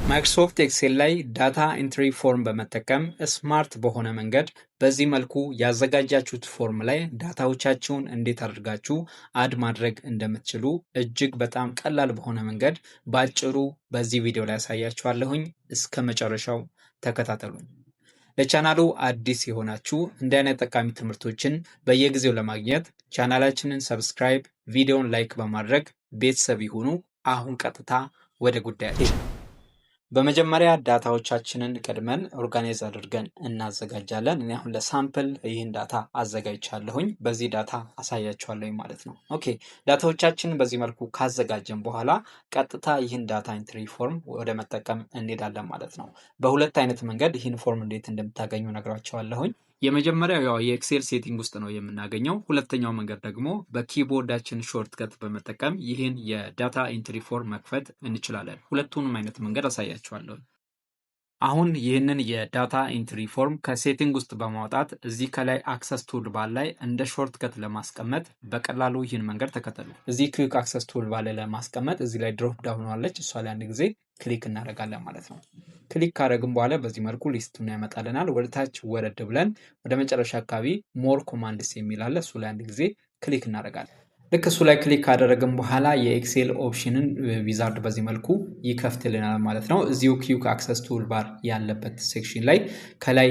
ማይክሮሶፍት ኤክሴል ላይ ዳታ ኢንትሪ ፎርም በመጠቀም ስማርት በሆነ መንገድ በዚህ መልኩ ያዘጋጃችሁት ፎርም ላይ ዳታዎቻችሁን እንዴት አድርጋችሁ አድ ማድረግ እንደምትችሉ እጅግ በጣም ቀላል በሆነ መንገድ በአጭሩ በዚህ ቪዲዮ ላይ ያሳያችኋለሁኝ። እስከ መጨረሻው ተከታተሉኝ። ለቻናሉ አዲስ የሆናችሁ እንዲህ አይነት ጠቃሚ ትምህርቶችን በየጊዜው ለማግኘት ቻናላችንን ሰብስክራይብ፣ ቪዲዮን ላይክ በማድረግ ቤተሰብ ይሁኑ። አሁን ቀጥታ ወደ ጉዳያችን። በመጀመሪያ ዳታዎቻችንን ቀድመን ኦርጋናይዝ አድርገን እናዘጋጃለን። እኔ አሁን ለሳምፕል ይህን ዳታ አዘጋጅቻለሁኝ። በዚህ ዳታ አሳያችኋለሁኝ ማለት ነው። ኦኬ፣ ዳታዎቻችንን በዚህ መልኩ ካዘጋጀን በኋላ ቀጥታ ይህን ዳታ ኢንትሪ ፎርም ወደ መጠቀም እንሄዳለን ማለት ነው። በሁለት አይነት መንገድ ይህን ፎርም እንዴት እንደምታገኙ ነግራችኋለሁኝ። የመጀመሪያው ያው የኤክሴል ሴቲንግ ውስጥ ነው የምናገኘው። ሁለተኛው መንገድ ደግሞ በኪቦርዳችን ሾርትከት በመጠቀም ይህን የዳታ ኢንትሪ ፎርም መክፈት እንችላለን። ሁለቱንም አይነት መንገድ አሳያችኋለሁ። አሁን ይህንን የዳታ ኢንትሪ ፎርም ከሴቲንግ ውስጥ በማውጣት እዚህ ከላይ አክሰስ ቱል ባር ላይ እንደ ሾርትከት ለማስቀመጥ በቀላሉ ይህን መንገድ ተከተሉ። እዚህ ክዊክ አክሰስ ቱል ባር ላይ ለማስቀመጥ እዚህ ላይ ድሮፕ ዳውን አለች። እሷ ላይ አንድ ጊዜ ክሊክ እናደርጋለን ማለት ነው። ክሊክ ካደረግን በኋላ በዚህ መልኩ ሊስቱን ያመጣልናል። ወደ ታች ወረድ ብለን ወደ መጨረሻ አካባቢ ሞር ኮማንድስ የሚል አለ። እሱ ላይ አንድ ጊዜ ክሊክ እናደርጋለን። ልክ እሱ ላይ ክሊክ ካደረግን በኋላ የኤክሴል ኦፕሽንን ዊዛርድ በዚህ መልኩ ይከፍትልናል ማለት ነው። እዚሁ ኪውክ አክሰስ ቱል ባር ያለበት ሴክሽን ላይ ከላይ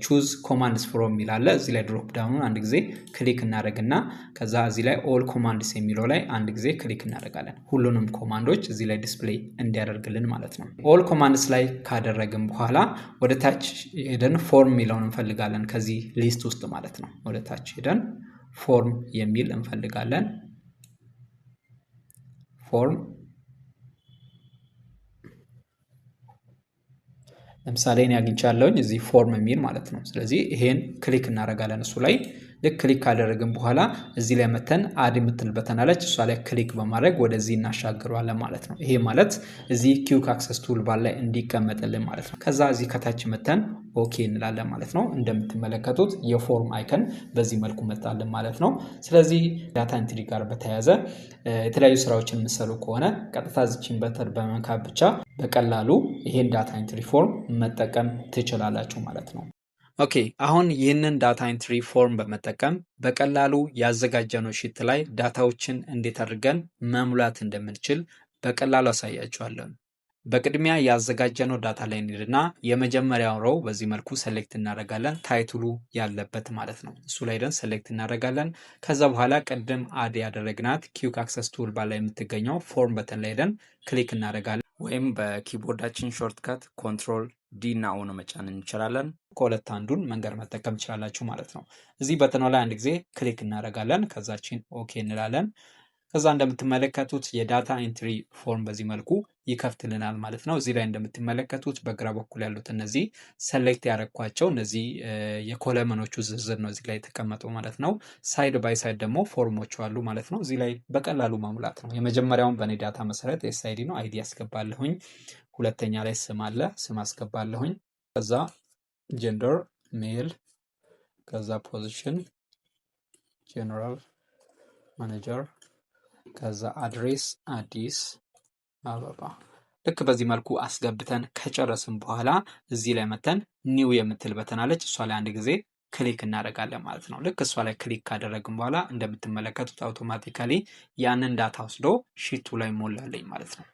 ቹዝ ኮማንድስ ፍሮም ይላል። እዚህ ላይ ድሮፕ ዳውኑን አንድ ጊዜ ክሊክ እናደርግና ከዛ እዚህ ላይ ኦል ኮማንድስ የሚለው ላይ አንድ ጊዜ ክሊክ እናደርጋለን። ሁሉንም ኮማንዶች እዚህ ላይ ዲስፕሌይ እንዲያደርግልን ማለት ነው። ኦል ኮማንድስ ላይ ካደረግን በኋላ ወደ ታች ሄደን ፎርም የሚለውን እንፈልጋለን ከዚህ ሊስት ውስጥ ማለት ነው። ወደ ታች ሄደን ፎርም የሚል እንፈልጋለን። ፎርም ለምሳሌ እኔ አግኝቻለሁኝ እዚህ ፎርም የሚል ማለት ነው። ስለዚህ ይሄን ክሊክ እናደርጋለን እሱ ላይ። ልክ ክሊክ ካደረግን በኋላ እዚህ ላይ መተን አድ የምትል በተን አለች። እሷ ላይ ክሊክ በማድረግ ወደዚህ እናሻግረዋለን ማለት ነው። ይሄ ማለት እዚህ ኪውክ አክሰስ ቱል ባር ላይ እንዲቀመጥልን ማለት ነው። ከዛ እዚህ ከታች መተን ኦኬ እንላለን ማለት ነው። እንደምትመለከቱት የፎርም አይከን በዚህ መልኩ መጣልን ማለት ነው። ስለዚህ ዳታ ኢንትሪ ጋር በተያያዘ የተለያዩ ስራዎችን የምትሰሩ ከሆነ ቀጥታ እዚችን በተን በመንካት ብቻ በቀላሉ ይሄን ዳታ ኢንትሪ ፎርም መጠቀም ትችላላችሁ ማለት ነው። ኦኬ፣ አሁን ይህንን ዳታ ኢንትሪ ፎርም በመጠቀም በቀላሉ ያዘጋጀነው ሺት ላይ ዳታዎችን እንዴት አድርገን መሙላት እንደምንችል በቀላሉ አሳያችኋለሁ። በቅድሚያ ያዘጋጀነው ዳታ ላይ እንሂድና የመጀመሪያው ሮው በዚህ መልኩ ሴሌክት እናደርጋለን። ታይትሉ ያለበት ማለት ነው። እሱ ላይ ደን ሴሌክት እናደርጋለን። ከዛ በኋላ ቅድም አድ ያደረግናት ኪውክ አክሰስ ቱል ባር ላይ የምትገኘው ፎርም በተን ላይ ደን ክሊክ እናደርጋለን። ወይም በኪቦርዳችን ሾርትከት ኮንትሮል ዲ እና ኦ መጫን እንችላለን። ከሁለት አንዱን መንገድ መጠቀም ትችላላችሁ ማለት ነው። እዚህ በተኗ ላይ አንድ ጊዜ ክሊክ እናደርጋለን። ከዛችን ኦኬ እንላለን። ከዛ እንደምትመለከቱት የዳታ ኢንትሪ ፎርም በዚህ መልኩ ይከፍትልናል ማለት ነው። እዚህ ላይ እንደምትመለከቱት በግራ በኩል ያሉት እነዚህ ሰሌክት ያደረኳቸው እነዚህ የኮለመኖቹ ዝርዝር ነው እዚህ ላይ የተቀመጠው ማለት ነው። ሳይድ ባይ ሳይድ ደግሞ ፎርሞቹ አሉ ማለት ነው። እዚህ ላይ በቀላሉ ማሙላት ነው። የመጀመሪያውን በእኔ ዳታ መሰረት ኤስአይዲ ነው፣ አይዲ ያስገባለሁኝ። ሁለተኛ ላይ ስም አለ፣ ስም አስገባለሁኝ። ከዛ ጀንደር ሜል፣ ከዛ ፖዚሽን ጀነራል ማኔጀር፣ ከዛ አድሬስ አዲስ አበባ። ልክ በዚህ መልኩ አስገብተን ከጨረስን በኋላ እዚህ ላይ መተን ኒው የምትል በተናለች። እሷ ላይ አንድ ጊዜ ክሊክ እናደርጋለን ማለት ነው። ልክ እሷ ላይ ክሊክ ካደረግን በኋላ እንደምትመለከቱት አውቶማቲካሊ ያንን ዳታ ወስዶ ሺቱ ላይ ሞላለኝ ማለት ነው።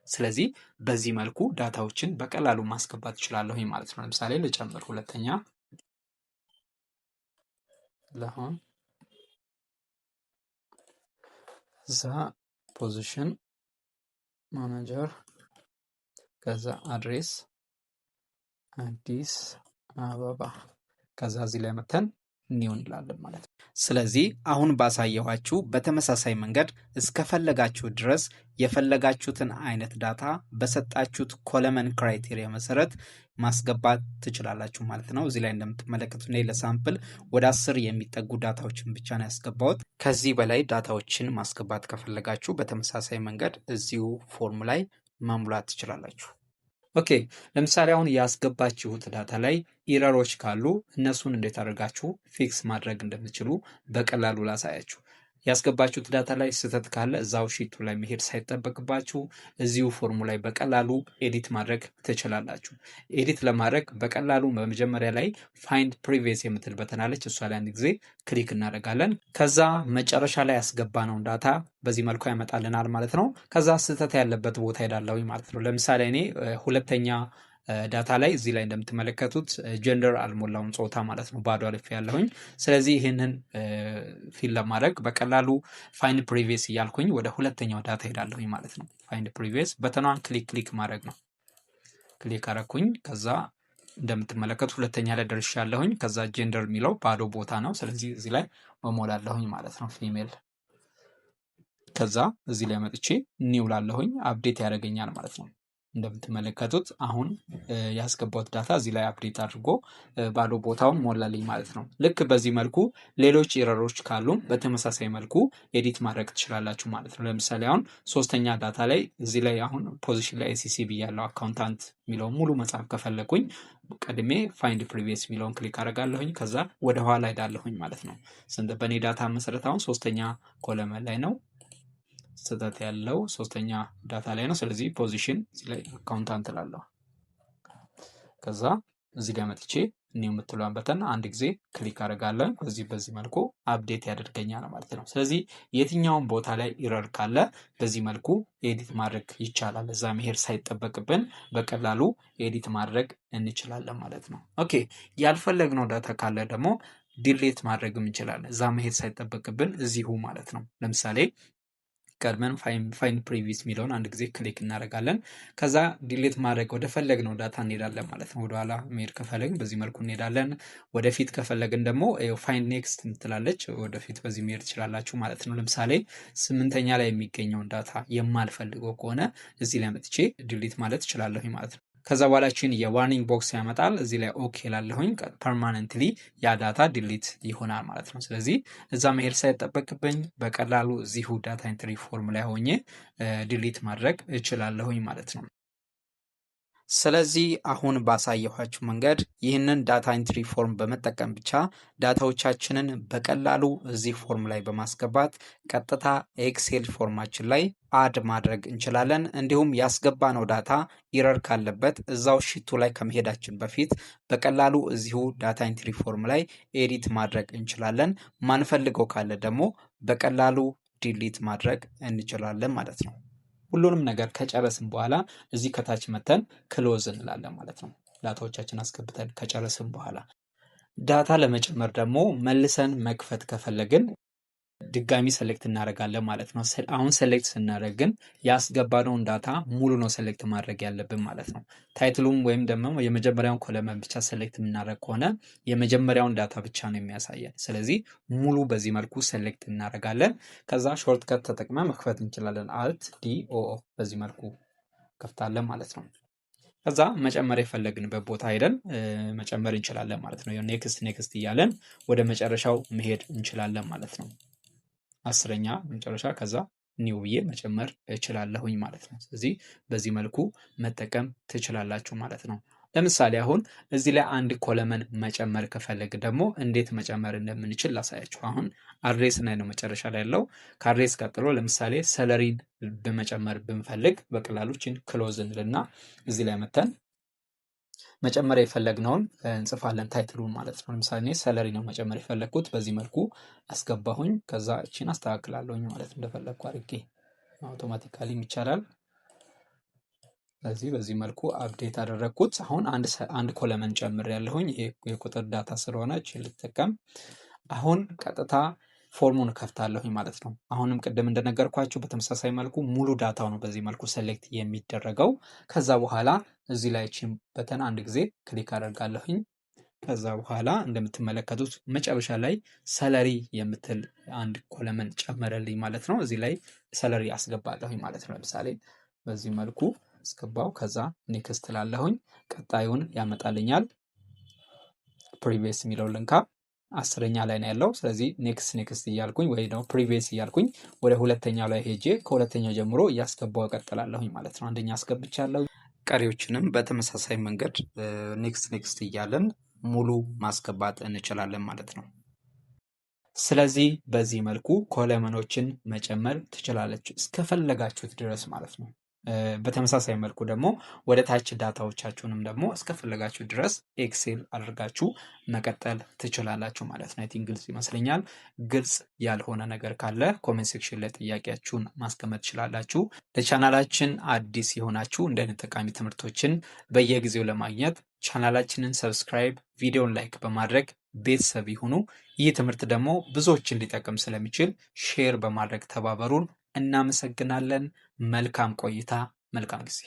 ስለዚህ በዚህ መልኩ ዳታዎችን በቀላሉ ማስገባት እችላለሁ ማለት ነው። ለምሳሌ ልጨምር፣ ሁለተኛ ለሆን ከዛ ፖዚሽን ማናጀር፣ ከዛ አድሬስ አዲስ አበባ፣ ከዛ እዚህ ላይ መተን ኒው እንላለን ማለት ነው። ስለዚህ አሁን ባሳየኋችሁ በተመሳሳይ መንገድ እስከፈለጋችሁ ድረስ የፈለጋችሁትን አይነት ዳታ በሰጣችሁት ኮለመን ክራይቴሪያ መሰረት ማስገባት ትችላላችሁ ማለት ነው። እዚህ ላይ እንደምትመለከቱት እኔ ለሳምፕል ወደ 10 የሚጠጉ ዳታዎችን ብቻ ነው ያስገባሁት። ከዚህ በላይ ዳታዎችን ማስገባት ከፈለጋችሁ በተመሳሳይ መንገድ እዚሁ ፎርም ላይ መሙላት ትችላላችሁ። ኦኬ፣ ለምሳሌ አሁን ያስገባችሁት ዳታ ላይ ኢረሮች ካሉ እነሱን እንዴት አድርጋችሁ ፊክስ ማድረግ እንደምትችሉ በቀላሉ ላሳያችሁ። ያስገባችሁት ዳታ ላይ ስህተት ካለ እዛው ሺቱ ላይ መሄድ ሳይጠበቅባችሁ እዚሁ ፎርሙ ላይ በቀላሉ ኤዲት ማድረግ ትችላላችሁ። ኤዲት ለማድረግ በቀላሉ በመጀመሪያ ላይ ፋይንድ ፕሪቪየስ የምትል በተን አለች። እሷ ላይ አንድ ጊዜ ክሊክ እናደርጋለን። ከዛ መጨረሻ ላይ ያስገባነውን ዳታ በዚህ መልኩ ያመጣልናል ማለት ነው። ከዛ ስህተት ያለበት ቦታ ሄዳለሁ ማለት ነው። ለምሳሌ እኔ ሁለተኛ ዳታ ላይ እዚህ ላይ እንደምትመለከቱት ጀንደር አልሞላውም፣ ጾታ ማለት ነው፣ ባዶ አልፍ ያለሁኝ። ስለዚህ ይህንን ፊል ለማድረግ በቀላሉ ፋይንድ ፕሪቪየስ እያልኩኝ ወደ ሁለተኛው ዳታ ሄዳለሁኝ ማለት ነው። ፋይንድ ፕሪቪየስ በተኗን ክሊክ ማድረግ ነው። ክሊክ አረኩኝ። ከዛ እንደምትመለከቱት ሁለተኛ ላይ ደርሻለሁኝ። ከዛ ጀንደር የሚለው ባዶ ቦታ ነው። ስለዚህ እዚህ ላይ መሞላለሁኝ ማለት ነው፣ ፊሜል። ከዛ እዚህ ላይ መጥቼ ኒው ላለሁኝ አፕዴት ያደርገኛል ማለት ነው። እንደምትመለከቱት አሁን ያስገባሁት ዳታ እዚህ ላይ አፕዴት አድርጎ ባዶ ቦታውን ሞላልኝ ማለት ነው። ልክ በዚህ መልኩ ሌሎች ኤረሮች ካሉም በተመሳሳይ መልኩ ኤዲት ማድረግ ትችላላችሁ ማለት ነው። ለምሳሌ አሁን ሶስተኛ ዳታ ላይ እዚህ ላይ አሁን ፖዚሽን ላይ ኤሲሲ ብያለው አካውንታንት የሚለውን ሙሉ መጽሐፍ ከፈለኩኝ ቀድሜ ፋይንድ ፕሪቪየስ የሚለውን ክሊክ አደርጋለሁኝ። ከዛ ወደ ኋላ ሄዳለሁኝ ማለት ነው። በእኔ ዳታ መሰረት አሁን ሶስተኛ ኮለመን ላይ ነው ስህተት ያለው፣ ሶስተኛ ዳታ ላይ ነው። ስለዚህ ፖዚሽን እዚህ ላይ አካውንታንት እላለሁ። ከዛ እዚህ ጋር መጥቼ ኒው የምትለዋን በተን አንድ ጊዜ ክሊክ አደርጋለሁ። በዚህ መልኩ አፕዴት ያደርገኛል ማለት ነው። ስለዚህ የትኛውን ቦታ ላይ ኢረር ካለ በዚህ መልኩ ኤዲት ማድረግ ይቻላል። እዛ መሄድ ሳይጠበቅብን በቀላሉ ኤዲት ማድረግ እንችላለን ማለት ነው። ኦኬ፣ ያልፈለግነው ዳታ ካለ ደግሞ ዲሌት ማድረግም እንችላለን። እዛ መሄድ ሳይጠበቅብን እዚሁ ማለት ነው። ለምሳሌ ቀድመን ፋይንድ ፕሪቪየስ የሚለውን አንድ ጊዜ ክሊክ እናደርጋለን። ከዛ ዲሌት ማድረግ ወደ ፈለግነው ዳታ እንሄዳለን ማለት ነው። ወደኋላ መሄድ ከፈለግን በዚህ መልኩ እንሄዳለን። ወደፊት ከፈለግን ደግሞ ፋይንድ ኔክስት ምትላለች፣ ወደፊት በዚህ መሄድ ትችላላችሁ ማለት ነው። ለምሳሌ 8ኛ ላይ የሚገኘውን ዳታ የማልፈልገው ከሆነ እዚህ ላይ መጥቼ ዲሊት ማለት እችላለሁ ማለት ነው። ከዛ በኋላችን የዋርኒንግ ቦክስ ያመጣል። እዚህ ላይ ኦኬ ላለሁኝ ፐርማነንትሊ ያ ዳታ ዲሊት ይሆናል ማለት ነው። ስለዚህ እዛ መሄድ ሳይጠበቅብኝ በቀላሉ እዚሁ ዳታ ኢንትሪ ፎርም ላይ ሆኜ ዲሊት ማድረግ እችላለሁኝ ማለት ነው። ስለዚህ አሁን ባሳየኋችሁ መንገድ ይህንን ዳታ ኢንትሪ ፎርም በመጠቀም ብቻ ዳታዎቻችንን በቀላሉ እዚህ ፎርም ላይ በማስገባት ቀጥታ ኤክሴል ፎርማችን ላይ አድ ማድረግ እንችላለን። እንዲሁም ያስገባነው ዳታ ኢረር ካለበት እዛው ሺቱ ላይ ከመሄዳችን በፊት በቀላሉ እዚሁ ዳታ ኢንትሪ ፎርም ላይ ኤዲት ማድረግ እንችላለን። ማንፈልገው ካለ ደግሞ በቀላሉ ዲሊት ማድረግ እንችላለን ማለት ነው። ሁሉንም ነገር ከጨረስን በኋላ እዚህ ከታች መተን ክሎዝ እንላለን ማለት ነው። ዳታዎቻችን አስገብተን ከጨረስን በኋላ ዳታ ለመጨመር ደግሞ መልሰን መክፈት ከፈለግን ድጋሚ ሰሌክት እናደርጋለን ማለት ነው። አሁን ሰሌክት ስናደርግ ግን ያስገባነውን ዳታ ሙሉ ነው ሰሌክት ማድረግ ያለብን ማለት ነው። ታይትሉም ወይም ደግሞ የመጀመሪያውን ኮለመን ብቻ ሰሌክት የምናደርግ ከሆነ የመጀመሪያውን ዳታ ብቻ ነው የሚያሳየን። ስለዚህ ሙሉ በዚህ መልኩ ሰሌክት እናደርጋለን። ከዛ ሾርት ከት ተጠቅመን መክፈት እንችላለን። አልት ዲኦኦ በዚህ መልኩ ከፍታለን ማለት ነው። ከዛ መጨመር የፈለግንበት ቦታ ሄደን መጨመር እንችላለን ማለት ነው። ኔክስት እያለን ወደ መጨረሻው መሄድ እንችላለን ማለት ነው። 10ኛ መጨረሻ ከዛ ኒው ብዬ መጨመር እችላለሁኝ ማለት ነው። ስለዚህ በዚህ መልኩ መጠቀም ትችላላችሁ ማለት ነው። ለምሳሌ አሁን እዚህ ላይ አንድ ኮለመን መጨመር ከፈለግ ደግሞ እንዴት መጨመር እንደምንችል ላሳያችሁ። አሁን አድሬስ ላይ ነው መጨረሻ ላይ ያለው። ከአድሬስ ቀጥሎ ለምሳሌ ሰለሪን በመጨመር ብንፈልግ በቀላሉችን ክሎዝ እንልና እዚህ ላይ መተን መጨመር የፈለግነውን እንጽፋለን፣ ታይትሉን ማለት ነው። ለምሳሌ እኔ ሰለሪ ነው መጨመር የፈለግኩት። በዚህ መልኩ አስገባሁኝ። ከዛ እቺን አስተካክላለሁኝ ማለት እንደፈለግኩ አድርጌ አውቶማቲካሊም ይቻላል። ስለዚህ በዚህ መልኩ አፕዴት አደረግኩት። አሁን አንድ ኮለመን ጨምር ያለሁኝ የቁጥር ዳታ ስለሆነ እቺን ልጠቀም። አሁን ቀጥታ ፎርሙን ከፍታለሁኝ ማለት ነው። አሁንም ቅድም እንደነገርኳችሁ በተመሳሳይ መልኩ ሙሉ ዳታው ነው በዚህ መልኩ ሴሌክት የሚደረገው። ከዛ በኋላ እዚህ ላይ ቺም በተን አንድ ጊዜ ክሊክ አደርጋለሁኝ። ከዛ በኋላ እንደምትመለከቱት መጨረሻ ላይ ሰለሪ የምትል አንድ ኮለመን ጨመረልኝ ማለት ነው። እዚህ ላይ ሰለሪ አስገባለሁኝ ማለት ነው። ለምሳሌ በዚህ መልኩ አስገባው። ከዛ ኔክስት ላለሁኝ ቀጣዩን ያመጣልኛል። ፕሪቪየስ የሚለው ልንካ 10ኛ ላይ ነው ያለው። ስለዚህ ኔክስት እያልኩኝ ወይ ደግሞ ፕሪቪየስ እያልኩኝ ወደ ሁለተኛው ላይ ሄጄ ከሁለተኛው ጀምሮ እያስገባው እቀጥላለሁኝ ማለት ነው። አንደኛ አስገብቻለሁ። ቀሪዎችንም በተመሳሳይ መንገድ ኔክስት እያለን ሙሉ ማስገባት እንችላለን ማለት ነው። ስለዚህ በዚህ መልኩ ኮለመኖችን መጨመር ትችላላችሁ እስከፈለጋችሁት ድረስ ማለት ነው። በተመሳሳይ መልኩ ደግሞ ወደ ታች ዳታዎቻችሁንም ደግሞ እስከፈለጋችሁ ድረስ ኤክሴል አድርጋችሁ መቀጠል ትችላላችሁ ማለት ነው። አይ ቲንክ ግልጽ ይመስለኛል። ግልጽ ያልሆነ ነገር ካለ ኮሜንት ሴክሽን ላይ ጥያቄያችሁን ማስቀመጥ ትችላላችሁ። ለቻናላችን አዲስ የሆናችሁ እንደዚህ ጠቃሚ ትምህርቶችን በየጊዜው ለማግኘት ቻናላችንን ሰብስክራይብ፣ ቪዲዮን ላይክ በማድረግ ቤተሰብ ይሁኑ። ይህ ትምህርት ደግሞ ብዙዎችን ሊጠቅም ስለሚችል ሼር በማድረግ ተባበሩን። እናመሰግናለን። መልካም ቆይታ፣ መልካም ጊዜ